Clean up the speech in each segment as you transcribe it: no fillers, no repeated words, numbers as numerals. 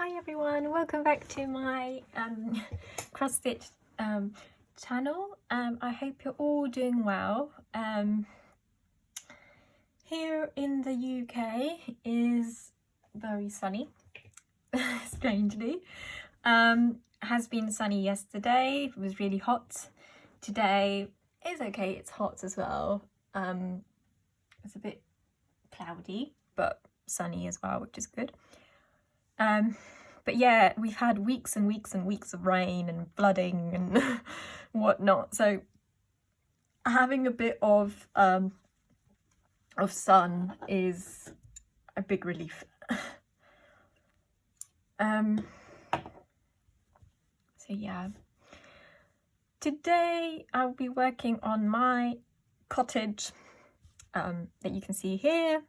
Hi everyone, welcome back to my cross stitch channel. I hope you're all doing well. Here in the UK is very sunny, strangely. Has been sunny yesterday, it was really hot. Today is okay, it's hot as well. It's a bit cloudy but sunny as well, which is good. But yeah, we've had weeks and weeks and weeks of rain and flooding and whatnot, so having a bit of sun is a big relief. So yeah, today I'll be working on my cottage that you can see here.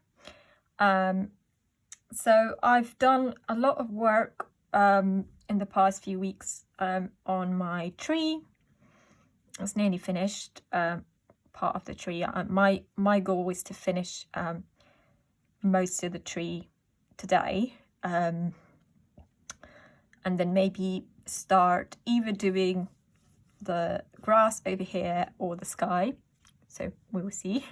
So I've done a lot of work in the past few weeks on my tree. It's nearly finished, part of the tree. My goal is to finish most of the tree today, and then maybe start either doing the grass over here or the sky, so we will see.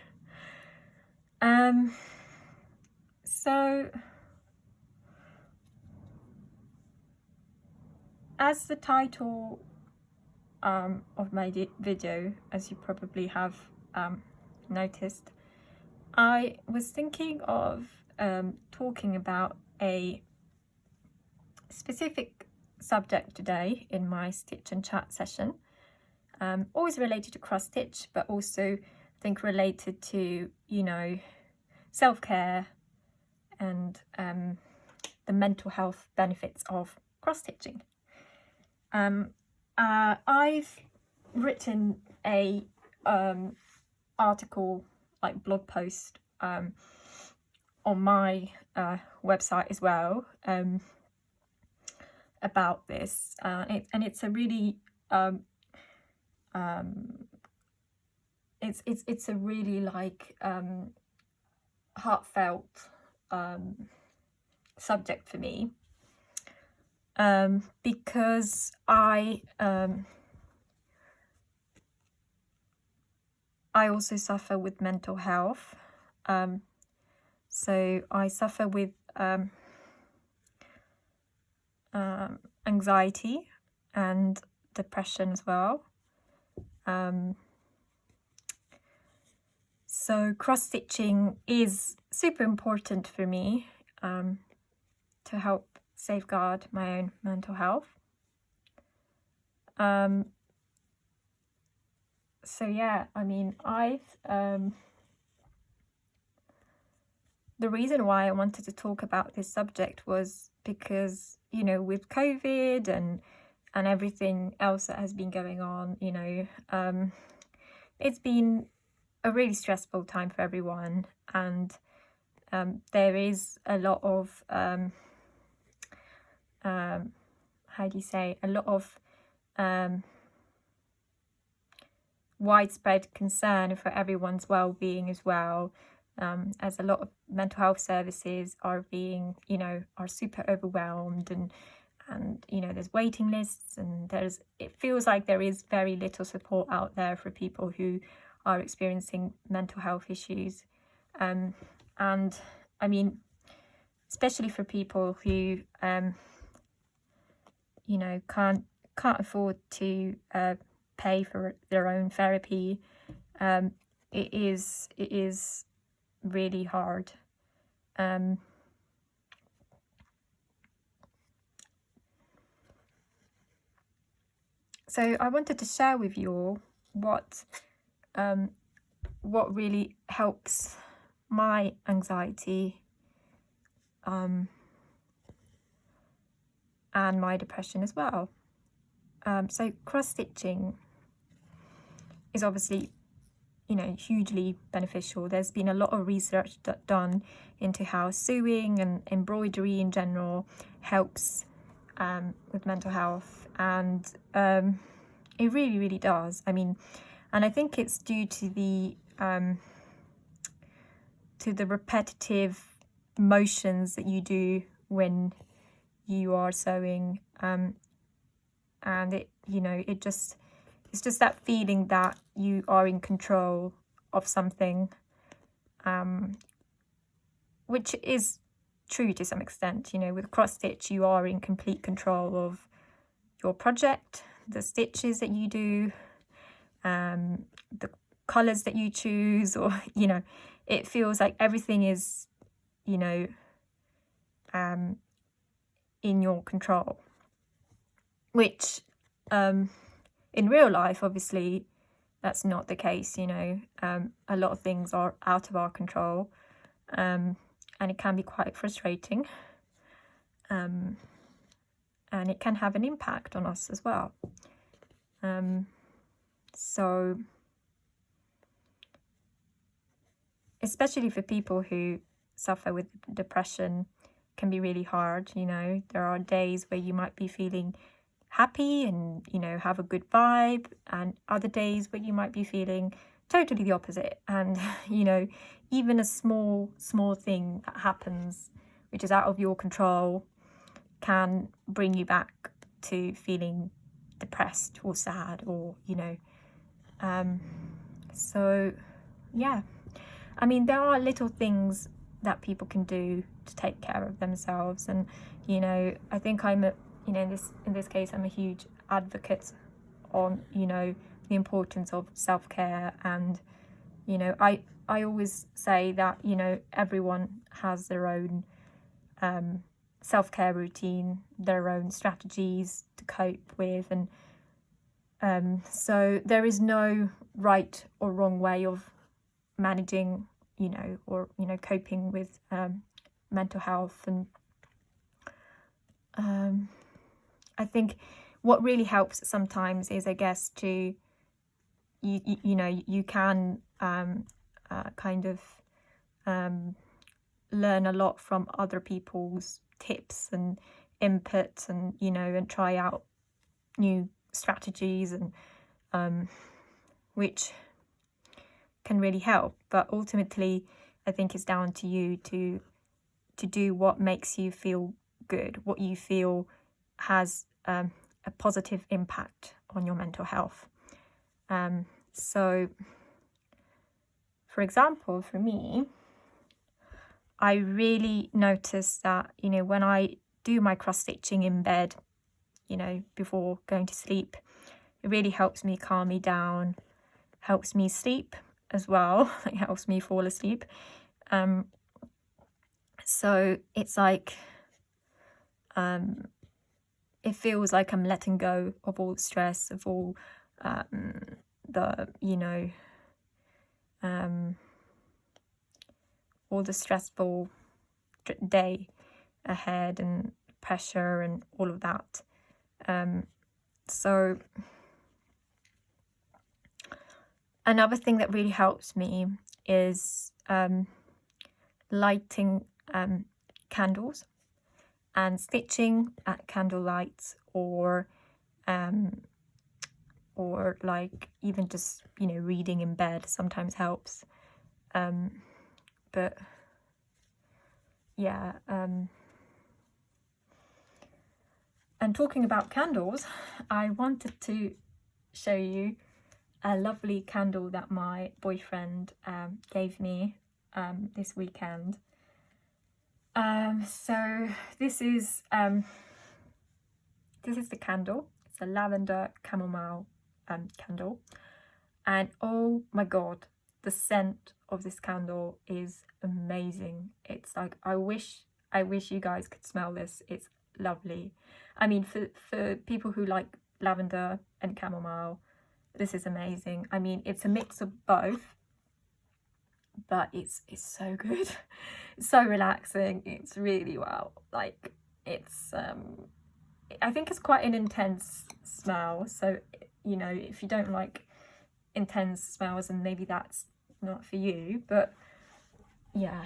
So as the title of my video, as you probably have noticed, I was thinking of talking about a specific subject today in my stitch and chat session, always related to cross stitch, but also I think related to, you know, self-care and the mental health benefits of cross stitching. I've written a article, like blog post, on my website as well, about this, and it's a really it's a really like heartfelt subject for me, because I also suffer with mental health. So I suffer with anxiety and depression as well. So cross-stitching is super important for me to help safeguard my own mental health. So yeah, I mean, the reason why I wanted to talk about this subject was because, you know, with COVID and everything else that has been going on, you know, it's been a really stressful time for everyone, and there is a lot of how do you say, a lot of widespread concern for everyone's well-being as well, as a lot of mental health services are being, you know, are super overwhelmed, and you know, there's waiting lists, and it feels like there is very little support out there for people who are experiencing mental health issues. And I mean, especially for people who you know, can't afford to pay for their own therapy, it is really hard. So I wanted to share with you all what really helps my anxiety and my depression as well. So cross-stitching is obviously, you know, hugely beneficial. There's been a lot of research done into how sewing and embroidery in general helps with mental health, and it really, really does. I mean, and I think it's due to the repetitive motions that you do when you are sewing, and it, you know, it's just that feeling that you are in control of something, which is true to some extent. You know, with cross stitch, you are in complete control of your project, the stitches that you do, the colors that you choose, or, you know, it feels like everything is, you know, in your control, which in real life, obviously, that's not the case. You know, a lot of things are out of our control, and it can be quite frustrating, and it can have an impact on us as well. So especially for people who suffer with depression, can be really hard. You know, there are days where you might be feeling happy and, you know, have a good vibe, and other days where you might be feeling totally the opposite. And, you know, even a small thing that happens which is out of your control can bring you back to feeling depressed or sad, or, you know, so yeah, I mean, there are little things that people can do to take care of themselves. And, you know, I think I'm a, you know, in this case, I'm a huge advocate on, you know, the importance of self-care. And, you know, I always say that, you know, everyone has their own self-care routine, their own strategies to cope with, and so there is no right or wrong way of managing, you know, or, you know, coping with mental health. And I think what really helps sometimes is, I guess, to you know, you can kind of learn a lot from other people's tips and inputs, and, you know, and try out new strategies, and which can really help. But ultimately, I think it's down to you to do what makes you feel good, what you feel has a positive impact on your mental health. So, for example, for me, I really notice that, you know, when I do my cross stitching in bed, you know, before going to sleep, it really helps me calm me down, helps me sleep as well. It helps me fall asleep. So it's like, it feels like I'm letting go of all the stress, of all the, you know, all the stressful day ahead and pressure and all of that. So another thing that really helps me is lighting candles and stitching at candle lights, or like even just, you know, reading in bed sometimes helps. But yeah, and talking about candles, I wanted to show you a lovely candle that my boyfriend gave me this weekend. So this is the candle. It's a lavender chamomile candle, and oh my god, the scent of this candle is amazing. It's like, I wish you guys could smell this. It's lovely. I mean, for people who like lavender and chamomile, this is amazing. I mean, it's a mix of both, but it's so good. It's so relaxing. It's really, well, like, it's I think it's quite an intense smell, so, you know, if you don't like intense smells, and maybe that's not for you. But yeah,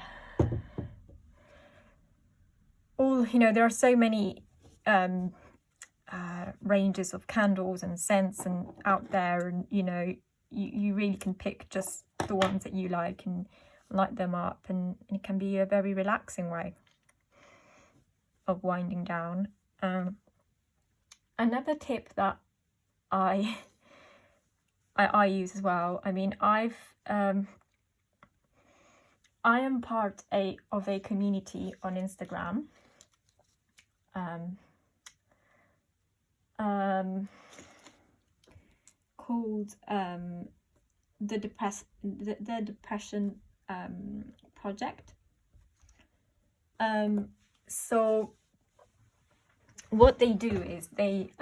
you know, there are so many ranges of candles and scents and out there, and, you know, you really can pick just the ones that you like and light them up, and it can be a very relaxing way. of winding down. Another tip that I use as well. I mean, I am part of a community on Instagram. Called the Depression Project. So what they do is they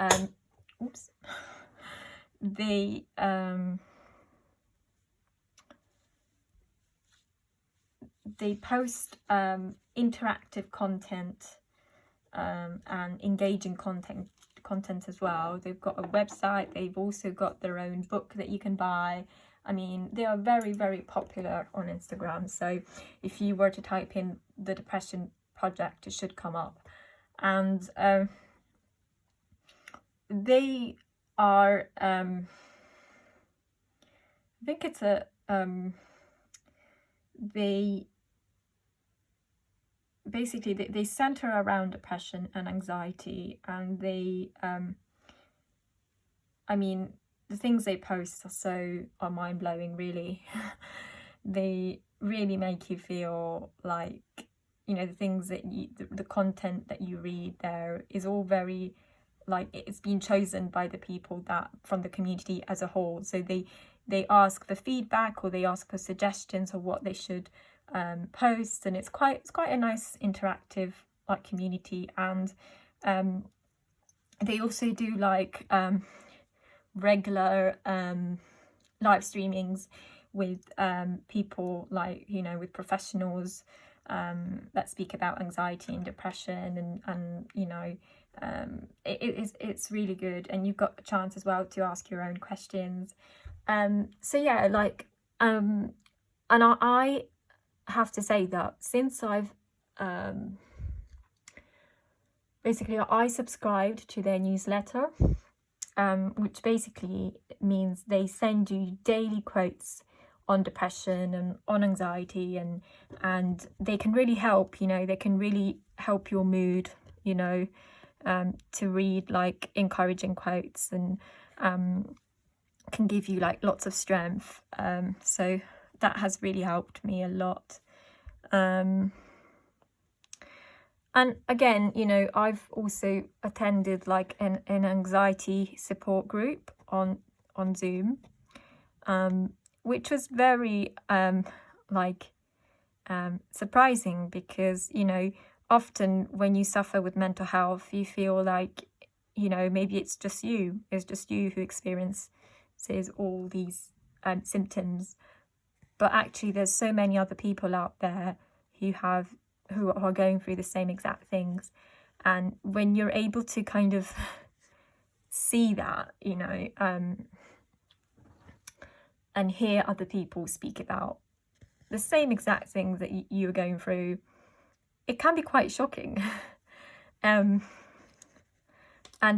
post interactive content and engaging content as well. They've got a website, they've also got their own book that you can buy. I mean, they are very, very popular on Instagram. So if you were to type in the Depression Project, it should come up. And they are, I think it's a, basically they center around depression and anxiety, and they I mean, the things they post are mind-blowing, really. They really make you feel like, you know, the things that the content that you read there is all very, like, it's been chosen by the people that from the community as a whole. So they ask for feedback, or they ask for suggestions of what they should post, and it's quite a nice interactive like community. And they also do like regular live streamings with people, like, you know, with professionals that speak about anxiety and depression, and you know, it's really good, and you've got a chance as well to ask your own questions. So yeah, like and I have to say that since I've basically I subscribed to their newsletter, which basically means they send you daily quotes on depression and on anxiety, and they can really help, you know, they can really help your mood, you know, to read like encouraging quotes, and can give you like lots of strength. So that has really helped me a lot. And again, you know, I've also attended like an anxiety support group on Zoom, which was very surprising, because, you know, often when you suffer with mental health, you feel like, you know, maybe it's just you who experiences all these symptoms, but actually there's so many other people out there who are going through the same exact things. And when you're able to kind of see that, you know, and hear other people speak about the same exact things that you're going through, it can be quite shocking. And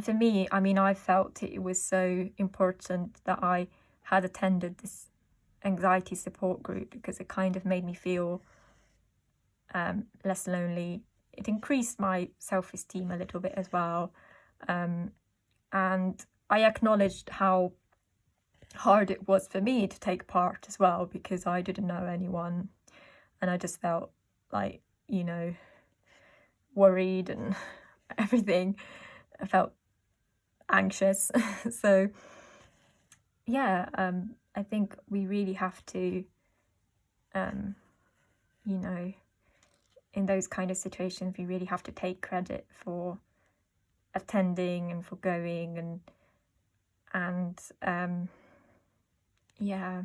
for me, I mean, I felt it was so important that I had attended this anxiety support group, because it kind of made me feel less lonely. It increased my self-esteem a little bit as well, and I acknowledged how hard it was for me to take part as well, because I didn't know anyone, and I just felt like, you know, worried and everything. I felt anxious. So yeah, I think we really have to, you know, in those kind of situations, we really have to take credit for attending and for going, and yeah.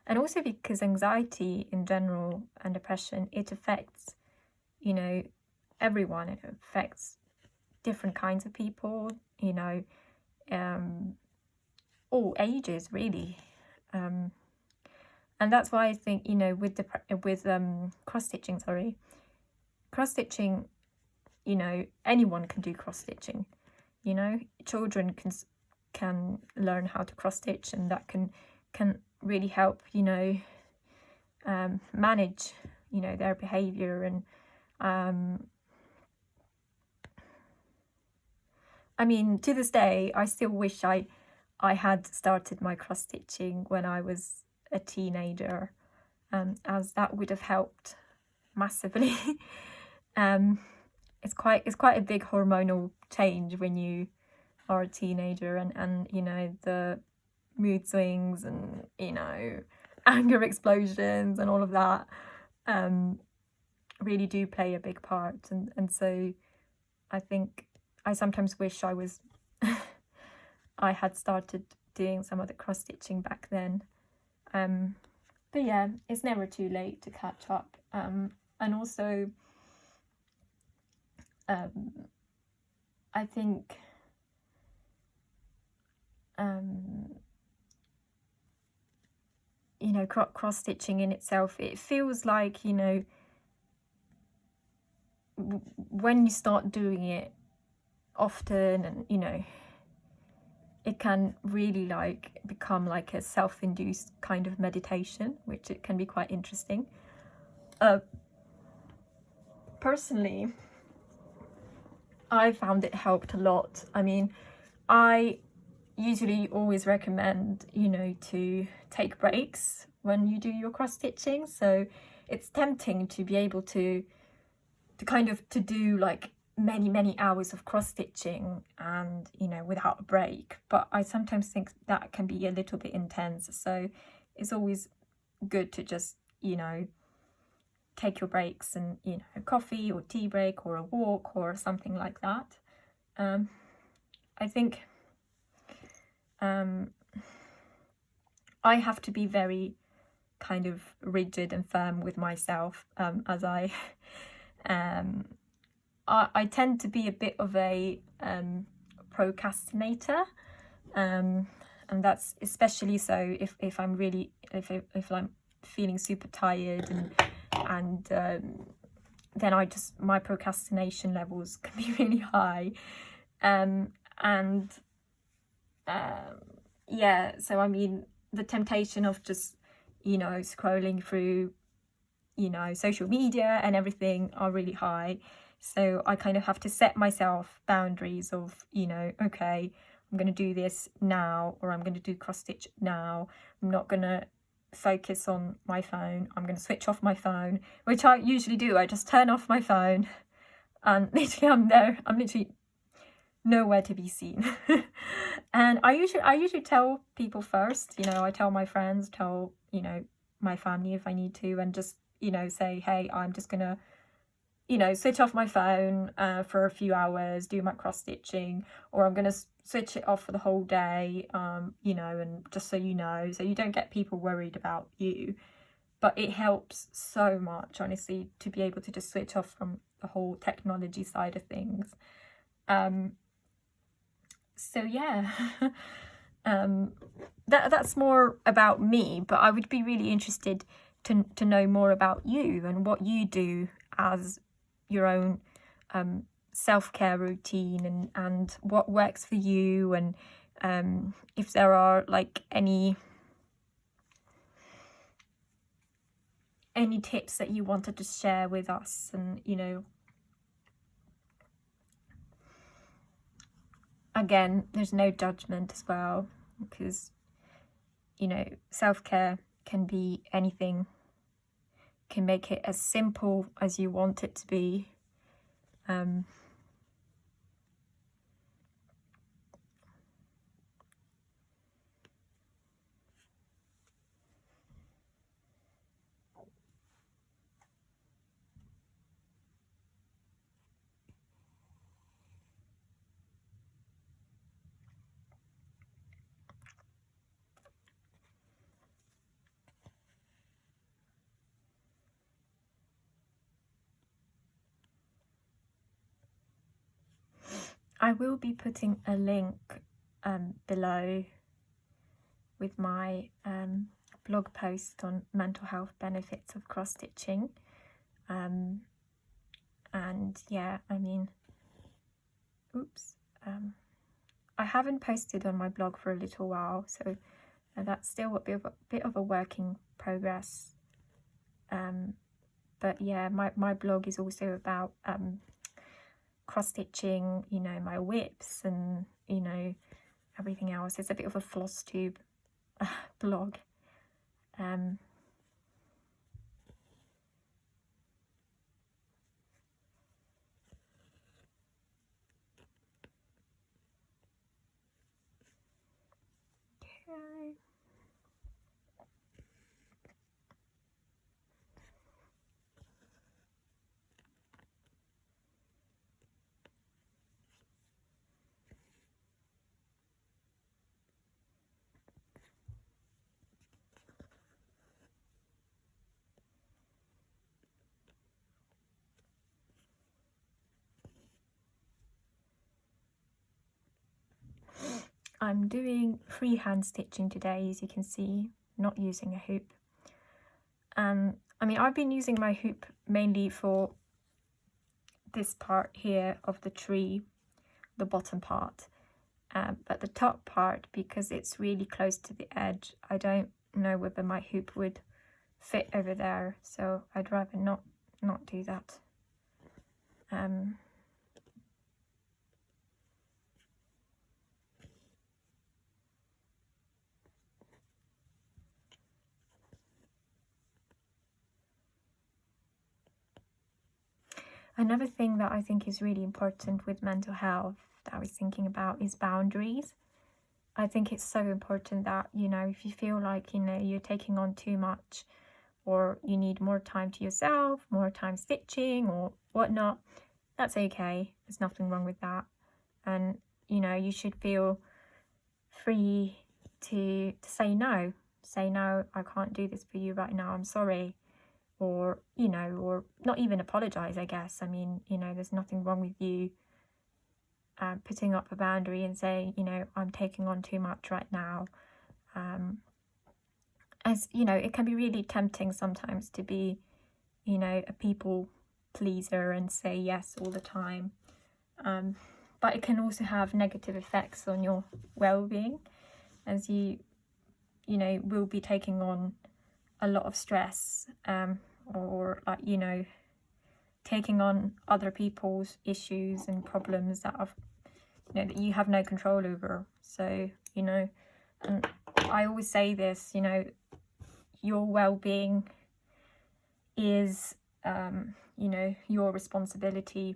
And also because anxiety in general and depression, it affects, you know, everyone. It affects different kinds of people, you know, all ages really. And that's why I think, you know, with cross-stitching, you know, anyone can do cross-stitching, you know, children can learn how to cross-stitch, and that can really help, you know, manage, you know, their behavior, and I mean, to this day, I still wish I had started my cross stitching when I was a teenager, as that would have helped massively. It's quite a big hormonal change when you are a teenager, and you know, the mood swings and, you know, anger explosions and all of that really do play a big part, and so I think I sometimes wish I was I had started doing some of the cross stitching back then. But yeah, it's never too late to catch up. And also I think you know, cross stitching in itself, it feels like, you know, when you start doing it often, and you know, it can really like become like a self-induced kind of meditation, which it can be quite interesting. Personally, I found it helped a lot. I mean, I usually always recommend, you know, to take breaks when you do your cross stitching. So it's tempting to be able to kind of to do like many hours of cross stitching and, you know, without a break, but I sometimes think that can be a little bit intense. So it's always good to just, you know, take your breaks and, you know, coffee or tea break or a walk or something like that. I think I have to be very kind of rigid and firm with myself, as I tend to be a bit of a procrastinator, and that's especially so if I'm really if I'm feeling super tired, and then my procrastination levels can be really high, yeah, so I mean, the temptation of just, you know, scrolling through, you know, social media and everything are really high. So I kind of have to set myself boundaries of, you know, okay, I'm going to do this now, or I'm going to do cross stitch now. I'm not going to focus on my phone. I'm going to switch off my phone, which I usually do. I just turn off my phone and literally I'm literally nowhere to be seen. And I usually tell people first, you know, I tell my friends, tell, you know, my family if I need to, and just, you know, say, hey, I'm just gonna, you know, switch off my phone for a few hours, do my cross stitching, or I'm gonna switch it off for the whole day, you know, and just so you know, so you don't get people worried about you. But it helps so much, honestly, to be able to just switch off from the whole technology side of things. So yeah, that's more about me, but I would be really interested to know more about you and what you do as your own self-care routine, and what works for you, and if there are like any tips that you wanted to share with us. And, you know, again, there's no judgment as well, because, you know, self-care can be anything, can make it as simple as you want it to be. I will be putting a link below with my blog post on mental health benefits of cross stitching. And yeah, I mean, I haven't posted on my blog for a little while, so that's still a bit of a work in progress. But yeah, my blog is also about cross stitching, you know, my whips and, you know, everything else. It's a bit of a floss tube blog. Okay. I'm doing freehand stitching today, as you can see, not using a hoop. I mean, I've been using my hoop mainly for this part here of the tree, the bottom part, but the top part, because it's really close to the edge, I don't know whether my hoop would fit over there, so I'd rather not do that. Another thing that I think is really important with mental health that I was thinking about is boundaries. I think it's so important that, you know, if you feel like, you know, you're taking on too much, or you need more time to yourself, more time stitching or whatnot, that's okay. There's nothing wrong with that. And, you know, you should feel free to say no. Say, no, I can't do this for you right now, I'm sorry. Or, you know, or not even apologize, I guess. I mean, you know, there's nothing wrong with you putting up a boundary and saying, you know, I'm taking on too much right now. As you know, it can be really tempting sometimes to be, you know, a people pleaser and say yes all the time. But it can also have negative effects on your well-being, as you know, will be taking on a lot of stress, or like, you know, taking on other people's issues and problems that have, you know, that you have no control over. So, you know, and I always say this, you know, your well-being is, you know, your responsibility.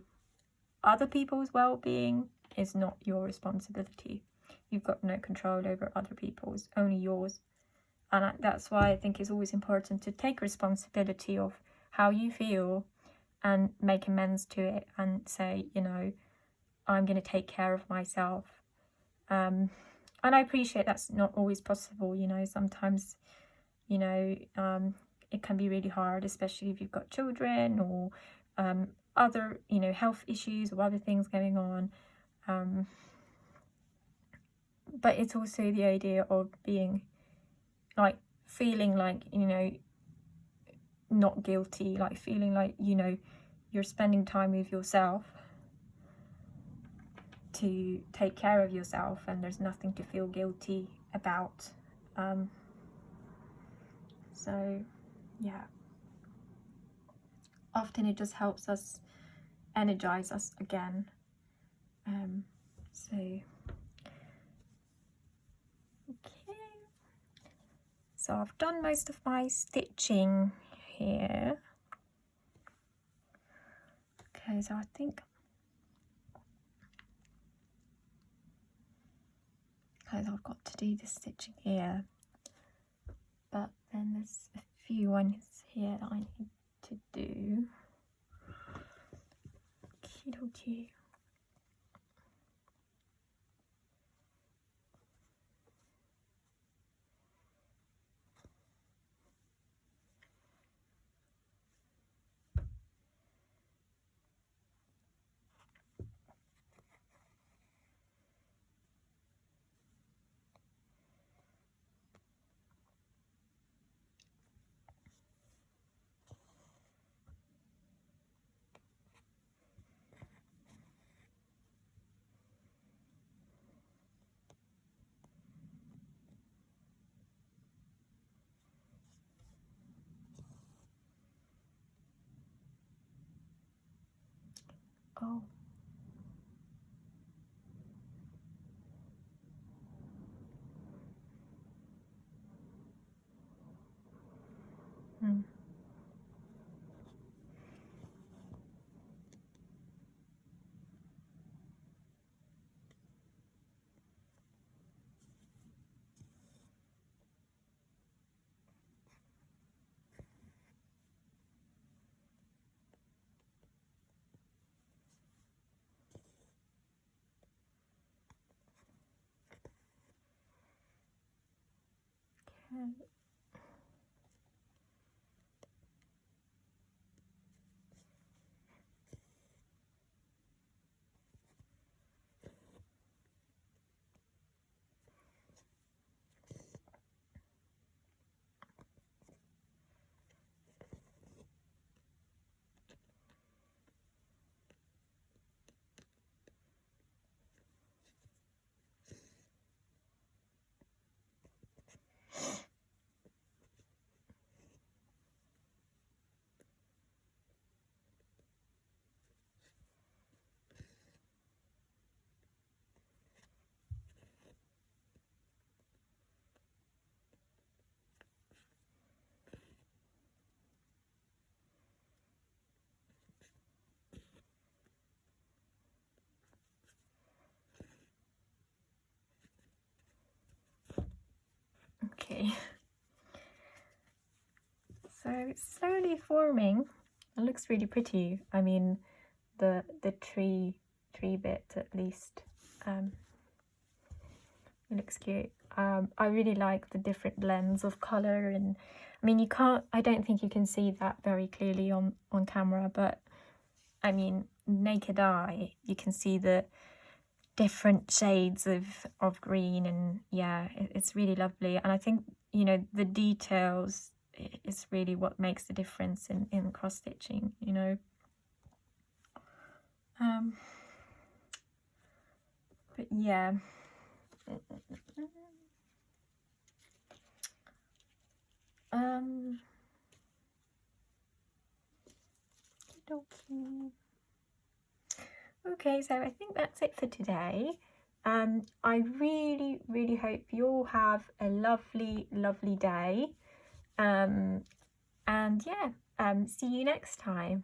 Other people's well-being is not your responsibility. You've got no control over other people's, only yours. And that's why I think it's always important to take responsibility of how you feel and make amends to it and say, you know, I'm going to take care of myself. And I appreciate that's not always possible, you know, sometimes, you know, it can be really hard, especially if you've got children or other, you know, health issues or other things going on. But it's also the idea of being, like, feeling like, you know, not guilty, like feeling like, you know, you're spending time with yourself to take care of yourself, and there's nothing to feel guilty about. So yeah, often it just helps us energize us again. So okay, so I've done most of my stitching here. Okay, so I think I've got to do the stitching here, but then there's a few ones here that I need to do. Okie dokie. Oh, Okay. So it's slowly forming. It looks really pretty. I mean, the tree bit at least. It looks cute. I really like the different blends of colour, and I mean, I don't think you can see that very clearly on camera, but I mean, naked eye, you can see the different shades of green, and yeah, it's really lovely. And I think, you know, the details is really what makes the difference in cross stitching, you know. But yeah. Okay, so I think that's it for today. I really hope you all have a lovely day. And yeah, see you next time.